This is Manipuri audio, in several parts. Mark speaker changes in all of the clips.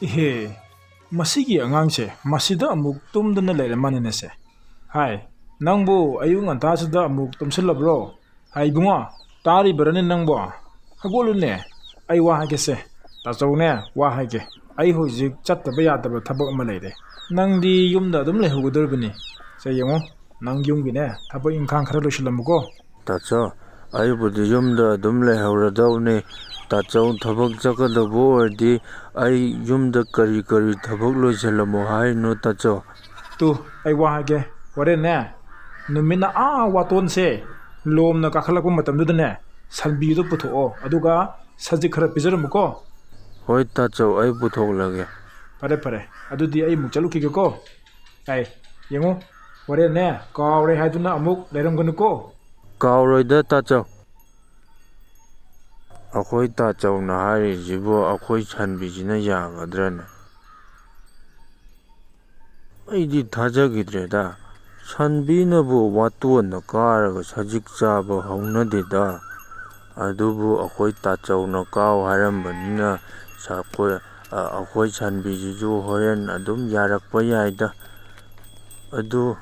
Speaker 1: Ihe, masigi angang masida amuk tumdana leiramanine se. Hai, nangbo ayung antasida amuk tumsilabro. Hai bunga, tari berani nangbo. Hagolune, ay wahage se. Tazone, wahage. Ay hojik chattaba yadaba tabak ama leire. Nangdi yumda adum lehugudurbani. Se yungo, nang yungine tabak ingkang khara loisilamuko.
Speaker 2: Tacho, aibudi yumda adum lehauradawne. Tachau thabak chakadabo ordi ai yumda kari thabak loisalamo haino tacho.
Speaker 1: Tu, ay wahage. Ware ne, numina waton se. Lom na kakhalakpa matamdudane. Salbido puto aduga sajik khara pizaramuko.
Speaker 2: Hoi tacho ai puthoklage.
Speaker 1: Pare, adudi ay mukchalukigeko. Ay, yengo, ware ne, kawre haiduna amuk leiramganuko.
Speaker 2: Kawroida tacho. Akhoi tacho na hari jibo akhoi chanbijina yagadrana. Aidi thajagidreda. Chanbinabu watuana karaga sajik chaba haunadeda. Adubu akhoi tacho na kaw harambanina akhoi chanbijiju horen adum yarakpa yaida. Adu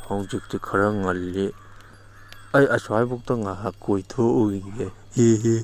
Speaker 2: haujikti khara ngalli. Ay aswai bukta ngahak koitho uige. Hehe.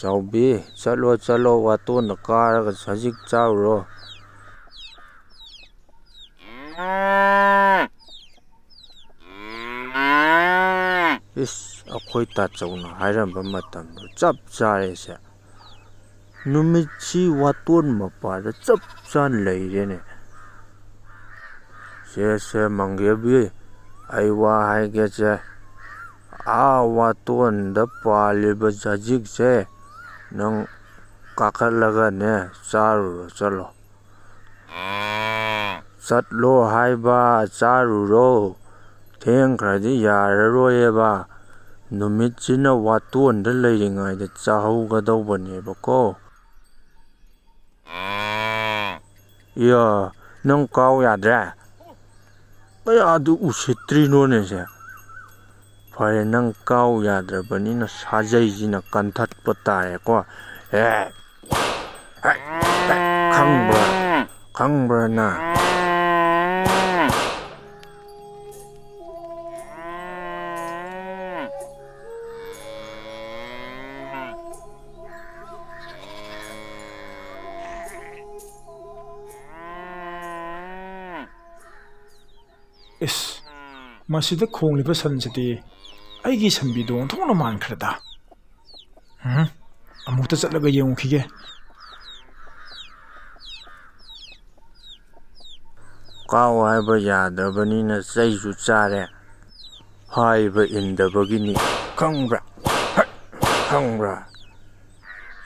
Speaker 2: Chaubi, chalo wato na karaga sajik chawro. Is akhoi tacho na hairamba matamdo chap chare se. Numitchi waton mapada chap chan leirene. Se manggebi aiwa haige che. Waton da paliba sajik se. Nang kakalaga ne charu chalo. Chatlo haiba charu ro. Theng kradi yararo eba. Numitchina waton da leiringai da chahau gadawbane bako. Ya, nang kaw yadra. Kaya adu usitri no ne se. Pare nang kaw yadrabani na sajay jina kantat patare ko. Kangbra na.
Speaker 1: Is, masida khongliba sansidi. Aigi sambido thongna mankrada. Amukta chatlaga yengukige.
Speaker 2: Kaw haiba yadrabani na chaisu chare. Haiba indabagini. Kangbra.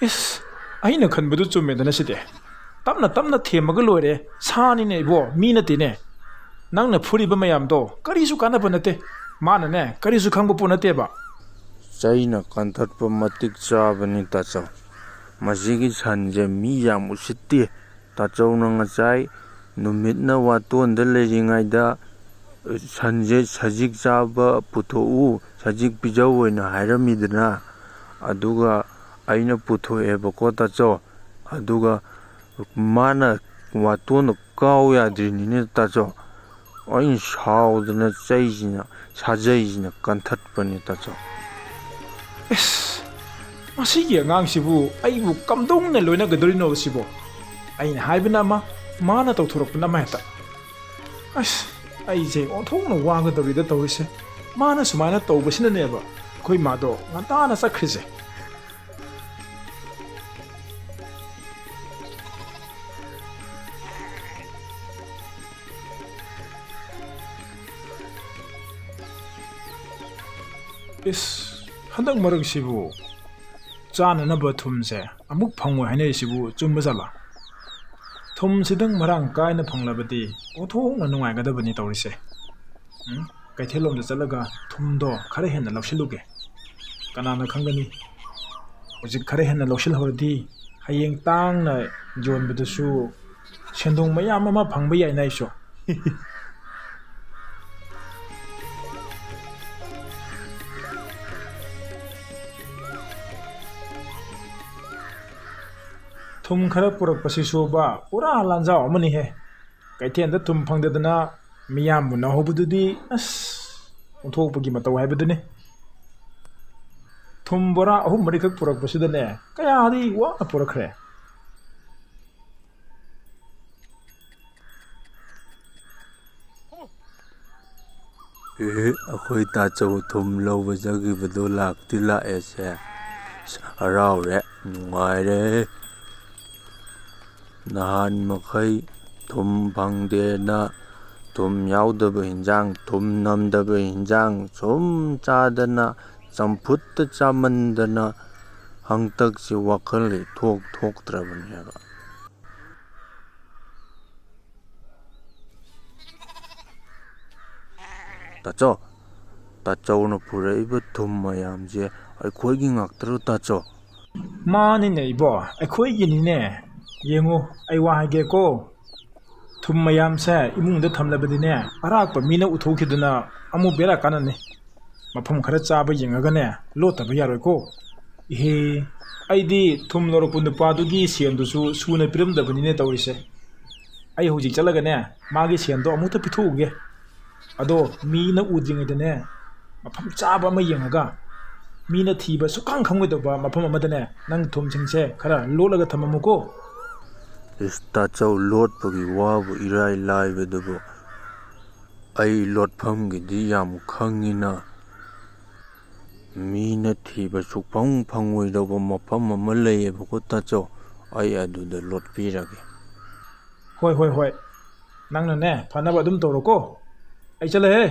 Speaker 1: Is, aina khanbadu chumedana side. Tamna themaga loire. Sani ne bo, mina tine. Nangna phuriba mayamdo karisu kanaba nate. Mana ne karisu khangba punate ba.
Speaker 2: Chaina kantatpa matik chabani tacho. Masigi sanje mi yam usitti. Tacho na ngachai numitna waton da leiringai da sanje sajik chaba putho sajik pijaw na hairamidna. Aduga aina putho ebako tacho. Aduga mana waton kaw yadrini tacho. Ain shaudna chaijina sajayjina kantatpani tacho.
Speaker 1: Is, ꯃꯁꯤꯒꯤ ꯑꯉꯥꯡꯁꯤꯕꯨ ꯑꯩꯕꯨ ꯀꯝꯗꯧꯅ ꯂꯣꯏꯅꯒꯗꯣꯔꯤꯅꯣ ꯁꯤꯕꯣ ꯑꯩꯅ ꯍꯥꯏꯕꯅ ꯑꯃ ꯃꯥꯅ ꯇꯧꯊꯣꯔꯛꯄꯅ ꯑꯃ ꯍꯦꯛꯇ ꯑꯁ ꯑꯩꯁꯦ ꯑꯣꯟꯊꯣꯛꯅ ꯋꯥꯒꯗꯧꯔꯤꯗ ꯇꯧꯔꯤꯁꯦ ꯃꯥꯅ ꯁꯨꯃꯥꯏꯅ ꯇꯧꯕꯁꯤꯅꯅꯦꯕ ꯑꯩꯈꯣꯏ ꯃꯥꯗꯣ ꯉꯟꯇꯥꯅ ꯆꯠꯈ꯭ꯔꯤꯁꯦ ꯏꯁ ꯍꯟꯗꯛ ꯃꯔꯛꯁꯤꯕꯨ ꯆꯥꯅꯅꯕ ꯊꯨꯝꯁꯦ ꯑꯃꯨꯛ ꯐꯪꯉꯣꯏ ꯍꯥꯏꯅꯔꯤꯁꯤꯕꯨ ꯆꯨꯝꯕꯖꯥꯠꯂꯥ ꯊꯨꯝꯁꯤꯗꯪ ꯃꯔꯥꯡ ꯀꯥꯏꯅ ꯐꯪꯂꯕꯗꯤ ꯑꯣꯟꯊꯣꯛꯅ ꯅꯨꯡꯉꯥꯏꯒꯗꯕꯅꯤ ꯇꯧꯔꯤꯁꯦ ꯀꯩꯊꯦꯜꯂꯣꯝꯗ ꯆꯠꯂꯒ ꯊꯨꯝꯗꯣ ꯈꯔ ꯍꯦꯟꯅ ꯂꯧꯁꯤꯜꯂꯨꯒꯦ ꯀꯅꯥꯅ ꯈꯪꯒꯅꯤ ꯍꯧꯖꯤꯛ ꯈꯔ ꯍꯦꯟꯅ ꯂꯧꯁꯤꯜꯍꯧꯔꯗꯤ ꯍꯌꯦꯡ ꯇꯥꯡꯅ ꯌꯣꯟꯕꯗꯁꯨ ꯁꯦꯟꯗꯣꯡ ꯃꯌꯥꯝ ꯑꯃ ꯐꯪꯕ ꯌꯥꯏꯅ ꯑꯩꯁꯨ ꯊꯨꯝ ꯈꯔ ꯄꯨꯔꯛꯄꯁꯤꯁꯨꯕ ꯄꯨꯔꯥ ꯂꯥꯟꯖꯥꯎ ꯑꯃꯅꯤꯍꯦ ꯀꯩꯊꯦꯜꯗ ꯊꯨꯝ ꯐꯪꯗꯗꯅ ꯃꯤꯌꯥꯝꯕꯨ ꯅꯥꯍꯧꯕꯗꯨꯗꯤ ꯑꯁ ꯑꯣꯟꯊꯣꯛꯄꯒꯤ ꯃꯇꯧ ꯍꯥꯏꯕꯗꯨꯅꯤ ꯊꯨꯝ ꯕꯣꯔꯥ 3-4ꯈꯛ ꯄꯨꯔꯛꯄꯁꯤꯗꯅꯦ ꯀꯌꯥꯗꯤ ꯋꯥꯅ ꯄꯨꯔꯛꯈ꯭ꯔꯦ
Speaker 2: ꯑꯩꯈꯣꯏ ꯇꯥꯆꯧ ꯊꯨꯝ ꯂꯧꯕ ꯆꯠꯈꯤꯕꯗꯣ ꯂꯥꯛꯇꯤ ꯂꯥꯛꯑꯦꯁꯦ ꯍꯔꯥꯎꯔꯦ ꯅꯨꯡꯉꯥꯏꯔꯦ ꯅꯍꯥꯟ ꯃꯈꯩ ꯊꯨꯝ ꯐꯪꯗꯦꯅ ꯊꯨꯝ ꯌꯥꯎꯗꯕ ꯍꯤꯟꯖꯥꯡ ꯊꯨꯝ ꯅꯝꯗꯕ ꯍꯤꯟꯖꯥꯡ ꯁꯨꯝ ꯆꯥꯗꯅ ꯆꯝꯐꯨꯠꯇ ꯆꯥꯃꯟꯗꯅ ꯍꯟꯇꯛꯁꯤ ꯋꯥꯈꯜ ꯏꯊꯣꯛ ꯊꯣꯛꯇ꯭ꯔꯕꯅꯦꯕ ꯇꯥꯆꯧꯅ ꯄꯨꯔꯛꯏꯕ ꯊꯨꯝ ꯃꯌꯥꯝꯁꯦ ꯑꯩꯈꯣꯏꯒꯤ ꯉꯥꯛꯇꯔꯣ ꯇꯥꯆꯧ
Speaker 1: ꯃꯥꯅꯤꯅꯦ ꯏꯕꯣ ꯑꯩꯈꯣꯏꯒꯤꯅꯤꯅꯦ ꯌꯦꯡꯉꯨ ꯑꯩ ꯋꯥ ꯍꯥꯏꯒꯦꯀꯣ ꯊꯨꯝ ꯃꯌꯥꯝꯁꯦ ꯏꯃꯨꯡꯗ ꯊꯝꯂꯕꯗꯤꯅꯦ ꯑꯔꯥꯛꯄ ꯃꯤꯅ ꯎꯊꯣꯛꯈꯤꯗꯅ ꯑꯃꯨꯛ ꯕꯦꯔꯥ ꯀꯥꯟꯅꯅꯤ ꯃꯐꯝ ꯈꯔ ꯆꯥꯕ ꯌꯦꯡꯉꯒꯅꯦ ꯂꯣꯠꯇꯕ ꯌꯥꯔꯣꯏꯀꯣ ꯏꯍꯦ ꯑꯩꯗꯤ ꯊꯨꯝ ꯂꯧꯔꯛꯄ ꯅꯨꯄꯥꯗꯨꯒꯤ ꯁꯦꯟꯗꯨꯁꯨ ꯁꯨꯅ ꯄꯤꯔꯝꯗꯕꯅꯤꯅꯦ ꯇꯧꯔꯤꯁꯦ ꯑꯩ ꯍꯧꯖꯤꯛ ꯆꯠꯂꯒꯅꯦ ꯃꯥꯒꯤ ꯁꯦꯟꯗꯣ ꯑꯃꯨꯛꯇ ꯄꯤꯊꯣꯛꯎꯒꯦ ꯑꯗꯣ ꯃꯤꯅ ꯎꯗ꯭ꯔꯤꯉꯩꯗꯅꯦ ꯃꯐꯝ ꯆꯥꯕ ꯑꯃ ꯌꯦꯡꯉꯒ ꯃꯤꯅ ꯊꯤꯕ ꯁꯨꯛꯈꯪ ꯈꯪꯉꯣꯏꯗꯕ ꯃꯐꯝ ꯑꯃꯗꯅꯦ ꯅꯪ ꯊꯨꯝꯁꯤꯡꯁꯦ ꯈꯔ ꯂꯣꯠꯂꯒ ꯊꯝꯃꯝꯃꯨꯀꯣ
Speaker 2: ꯇꯥꯆꯧ ꯂꯣꯠꯄꯒꯤ ꯋꯥꯕꯨ ꯏꯔꯥꯏ ꯂꯥꯏꯕꯗꯨꯕꯨ ꯑꯩ ꯂꯣꯠꯐꯝꯒꯤꯗꯤ ꯌꯥꯝ ꯈꯪꯉꯤꯅ ꯃꯤꯅ ꯊꯤꯕ ꯁꯨꯛꯐꯪ ꯐꯪꯉꯣꯏꯗꯧꯕ ꯃꯐꯝ ꯑꯃ ꯂꯩꯌꯦꯕꯀꯣ ꯇꯥꯆꯧ ꯑꯩ ꯑꯗꯨꯗ ꯂꯣꯠꯄꯤꯔꯒꯦ
Speaker 1: ꯍꯣꯏ ꯅꯪꯅꯅꯦ ꯐꯅꯕ ꯑꯗꯨꯝ ꯇꯧꯔꯣꯀꯣ ꯑꯩ ꯆꯠꯂꯦꯍꯦ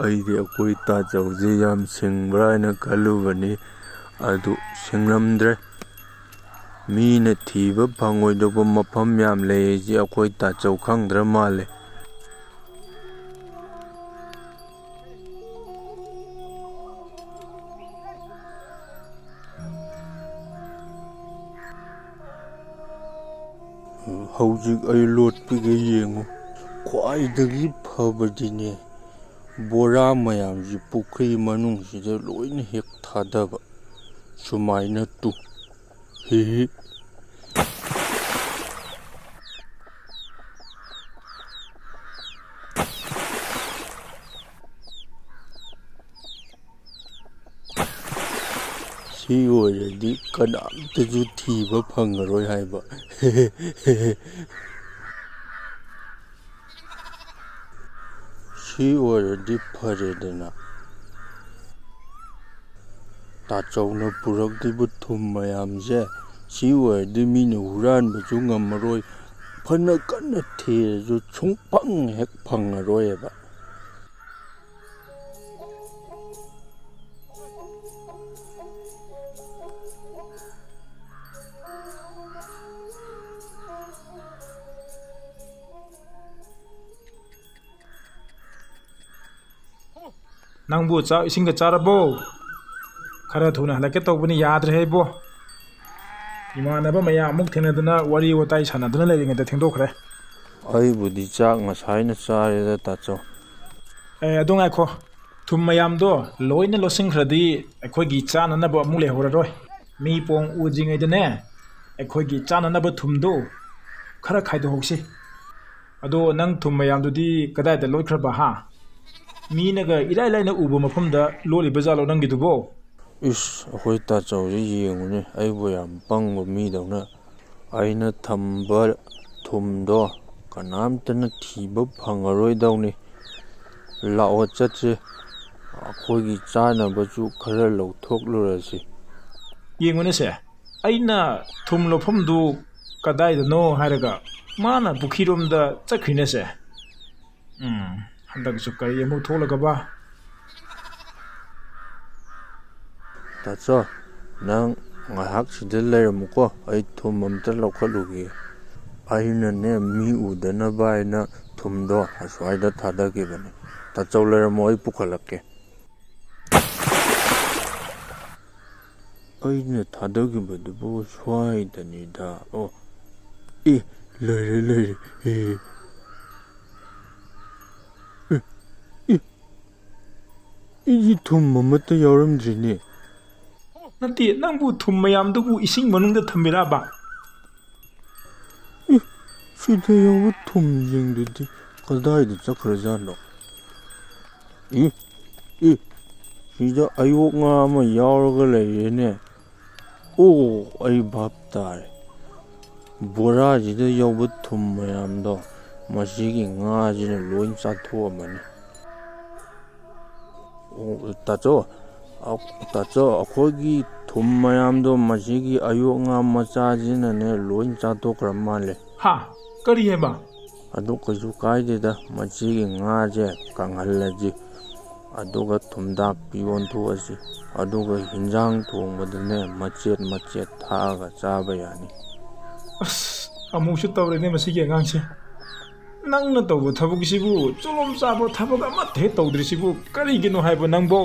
Speaker 2: ꯑꯩꯗꯤ ꯑꯩꯈꯣꯏ ꯇꯥꯆꯧꯁꯦ ꯌꯥꯝ ꯁꯤꯡꯕ꯭ꯔꯥ ꯍꯥꯏꯅ ꯈꯜꯂꯨꯕꯅꯤ ꯑꯗꯨ ꯁꯤꯡꯂꯝꯗ꯭ꯔꯦ ꯃꯤꯅ ꯊꯤꯕ ꯐꯪꯉꯣꯏꯗꯧꯕ ꯃꯐꯝ ꯌꯥꯝ ꯂꯩꯌꯦꯁꯦ ꯑꯩꯈꯣꯏ ꯇꯥꯆꯧ ꯈꯪꯗ꯭ꯔ ꯃꯥꯜꯂꯦ ꯍꯧꯖꯤꯛ ꯑꯩ ꯂꯣꯠꯄꯤꯒ ꯌꯦꯡꯉꯨ ꯈ꯭ꯋꯥꯏꯗꯒꯤ ꯐꯕꯗꯤꯅꯦ ꯕꯣꯔꯥ ꯃꯌꯥꯝꯁꯤ ꯄꯨꯈ꯭ꯔꯤ ꯃꯅꯨꯡꯁꯤꯗ ꯂꯣꯏꯅ ꯍꯦꯛ ꯊꯥꯗꯕ ꯁꯨꯃꯥꯏꯅ ꯇꯨ ꯁꯤ ꯑꯣꯏꯔꯗꯤ ꯀꯅꯥꯝꯇꯁꯨ ꯊꯤꯕ ꯐꯪꯉꯔꯣꯏ ꯍꯥꯏꯕ ꯁꯤ ꯑꯣꯏꯔꯗꯤ ꯐꯔꯦꯗꯅ ꯇꯥꯆꯧꯅ ꯄꯨꯔꯛꯂꯤꯕ ꯊꯨꯝ ꯃꯌꯥꯝꯁꯦ ꯁꯤ ꯑꯣꯏꯔꯗꯤ ꯃꯤꯅ ꯍꯨꯔꯥꯟꯕꯁꯨ ꯉꯝꯃꯔꯣꯏ ꯐꯅ ꯀꯟꯅ ꯊꯤꯔꯁꯨ ꯁꯨꯡꯐꯪ ꯍꯦꯛ ꯐꯪꯉꯔꯣꯏꯕ
Speaker 1: ꯅꯪꯕꯨ ꯆꯥꯛ ꯏꯁꯤꯡꯒ ꯆꯥꯔꯕꯣ ꯈꯔ ꯊꯨꯅ ꯍꯜꯂꯛꯀꯦ ꯇꯧꯕꯅꯤ ꯌꯥꯗ꯭ꯔꯦ ꯏꯕꯣ ꯏꯃꯥꯟꯅꯕ ꯃꯌꯥꯝ ꯑꯃꯨꯛ ꯊꯦꯡꯅꯗꯅ ꯋꯥꯔꯤ ꯋꯥꯇꯥꯏ ꯁꯥꯟꯅꯗꯨꯅ ꯂꯩꯔꯤꯉꯩꯗ ꯊꯦꯡꯗꯣꯛꯈ꯭ꯔꯦ
Speaker 2: ꯑꯩꯕꯨꯗꯤ ꯆꯥꯛ ꯉꯁꯥꯏꯅ ꯆꯥꯔꯦꯗ ꯇꯥꯆꯧ
Speaker 1: ꯑꯗꯨ ꯉꯥꯏꯈꯣ ꯊꯨꯝ ꯃꯌꯥꯝꯗꯣ ꯂꯣꯏꯅ ꯂꯣꯠꯁꯤꯟꯈ꯭ꯔꯗꯤ ꯑꯩꯈꯣꯏꯒꯤ ꯆꯥꯅꯅꯕ ꯑꯃꯨꯛ ꯂꯩꯍꯧꯔꯔꯣꯏ ꯃꯤ ꯄꯣꯡ ꯎꯗ꯭ꯔꯤꯉꯩꯗꯅꯦ ꯑꯩꯈꯣꯏꯒꯤ ꯆꯥꯅꯅꯕ ꯊꯨꯝꯗꯣ ꯈꯔ ꯈꯥꯏꯗꯣꯛꯍꯧꯁꯤ ꯑꯗꯣ ꯅꯪ ꯊꯨꯝ ꯃꯌꯥꯝꯗꯨꯗꯤ ꯀꯗꯥꯏꯗ ꯂꯣꯠꯈ꯭ꯔꯕ ꯃꯤꯅꯒ ꯏꯔꯥꯏ ꯂꯥꯏꯅ ꯎꯕ ꯃꯐꯝꯗ ꯂꯣꯜꯂꯤꯕ ꯖꯥꯠꯂꯣ ꯅꯪꯒꯤꯗꯨꯕꯣ?
Speaker 2: ꯏꯁ ꯑꯩꯈꯣꯏ ꯇꯥꯆꯧꯁꯦ ꯌꯦꯡꯉꯨꯅꯦ ꯑꯩꯕꯨ ꯌꯥꯝ ꯄꯪꯕ ꯃꯤꯗꯧꯅ ꯑꯩꯅ ꯊꯝꯕ ꯊꯨꯝꯗꯣ ꯀꯅꯥꯝꯇꯅ ꯊꯤꯕ ꯐꯪꯉꯔꯣꯏꯗꯧꯅꯤ ꯂꯥꯛꯑꯣ ꯆꯠꯁꯦ ꯑꯩꯈꯣꯏꯒꯤ ꯆꯥꯅꯕꯁꯨ ꯈꯔ ꯂꯧꯊꯣꯛꯂꯨꯔꯁꯤ
Speaker 1: ꯌꯦꯡꯉꯨꯅꯦꯁꯦ ꯑꯩꯅ ꯊꯨꯝ ꯂꯧꯐꯝꯗꯨ ꯀꯗꯥꯏꯗꯅꯣ ꯍꯥꯏꯔꯒ ꯃꯥꯅ ꯄꯨꯈ꯭ꯔꯤꯔꯣꯝꯗ ꯆꯠꯈ꯭ꯔꯤꯅꯦꯁꯦ ꯍꯟꯗꯛꯁꯨ ꯀꯔꯤ ꯑꯃꯨꯛ ꯊꯣꯛꯂꯒꯕ?
Speaker 2: ꯇꯥꯆꯧ ꯅꯪ ꯉꯥꯏꯍꯥꯛ ꯁꯤꯗ ꯂꯩꯔꯝꯃꯨꯀꯣ ꯑꯩ ꯊꯨꯝ ꯑꯝꯇ ꯂꯧꯈꯠꯂꯨꯒꯦ ꯑꯩꯅꯅꯦ ꯃꯤ ꯎꯗꯅꯕ ꯍꯥꯏꯅ ꯊꯨꯝꯗꯣ ꯑꯁ꯭ꯋꯥꯏꯗ ꯊꯥꯗꯈꯤꯕꯅꯦ ꯇꯥꯆꯧ ꯂꯩꯔꯝꯃꯣ ꯑꯩ ꯄꯨꯈꯠꯂꯛꯀꯦ ꯑꯩꯅ ꯊꯥꯗꯈꯤꯕꯗꯨꯕꯨ ꯁ꯭ꯋꯥꯏꯗꯅꯤꯗ ꯑꯣ ꯂꯩꯔꯦ ꯂꯩꯔꯦ ꯑꯩꯒꯤ ꯊꯨꯝ ꯑꯃꯠꯇ ꯌꯥꯎꯔꯝꯗ꯭ꯔꯤꯅꯦ
Speaker 1: ꯅꯠꯇꯦ ꯅꯪꯕꯨ ꯊꯨꯝ ꯃꯌꯥꯝꯗꯨꯕꯨ ꯏꯁꯤꯡ ꯃꯅꯨꯡꯗ ꯊꯝꯕꯤꯔꯕ?
Speaker 2: ꯁꯤꯗ ꯌꯥꯎꯕ ꯊꯨꯝꯁꯤꯡꯗꯨꯗꯤ ꯀꯗꯥꯏꯗ ꯆꯠꯈ꯭ꯔꯖꯥꯠꯅꯣ? ꯁꯤꯗ ꯑꯌꯣꯛ ꯉꯥ ꯑꯃ ꯌꯥꯎꯔꯒ ꯂꯩꯔꯦꯅꯦ ꯑꯣ ꯑꯩ ꯚꯥꯞ ꯇꯥꯔꯦ ꯕꯣꯔꯥꯁꯤꯗ ꯌꯥꯎꯕ ꯊꯨꯝ ꯃꯌꯥꯝꯗꯣ ꯃꯁꯤꯒꯤ ꯉꯥꯁꯤꯅ ꯂꯣꯏ ꯆꯥꯊꯣꯛꯑꯝꯃꯅꯤ ꯇꯥꯆꯧ ꯑꯩꯈꯣꯏꯒꯤ ꯊꯨꯝ ꯃꯌꯥꯝꯗꯣ ꯃꯁꯤꯒꯤ ꯑꯌꯣꯛ ꯉꯥ ꯃꯆꯥꯁꯤꯅꯅꯦ ꯂꯣꯏ ꯆꯥꯊꯣꯛꯈ꯭ꯔ ꯃꯥꯜꯂꯦ
Speaker 1: ꯍꯥ ꯀꯔꯤ ꯍꯥꯏꯕ?
Speaker 2: ꯑꯗꯨ ꯀꯩꯁꯨ ꯀꯥꯏꯗꯦꯗ ꯃꯁꯤꯒꯤ ꯉꯥꯁꯦ ꯀꯪꯍꯜꯂꯁꯤ ꯑꯗꯨꯒ ꯊꯨꯝꯗꯥꯛꯄꯤ ꯑꯣꯟꯊꯣꯛꯑꯁꯤ ꯑꯗꯨꯒ ꯍꯤꯟꯖꯥꯡ ꯊꯣꯡꯕꯗꯅꯦ ꯃꯆꯦꯠ ꯃꯆꯦꯠ ꯊꯥꯛꯑꯒ ꯆꯥꯕ ꯌꯥꯅꯤ
Speaker 1: ꯑꯁ ꯑꯃꯨꯛꯁꯨ ꯇꯧꯔꯦꯅꯦ ꯃꯁꯤꯒꯤ ꯑꯉꯥꯡꯁꯦ ꯅꯪꯅ ꯇꯧꯕ ꯊꯕꯛꯁꯤꯕꯨ ꯆꯨꯂꯣꯝ ꯆꯥꯕ ꯊꯕꯛ ꯑꯃꯠꯇ ꯍꯦꯛ ꯇꯧꯗ꯭ꯔꯤꯁꯤꯕꯨ ꯀꯔꯤꯒꯤꯅꯣ ꯍꯥꯏꯕ ꯅꯪꯕꯣ?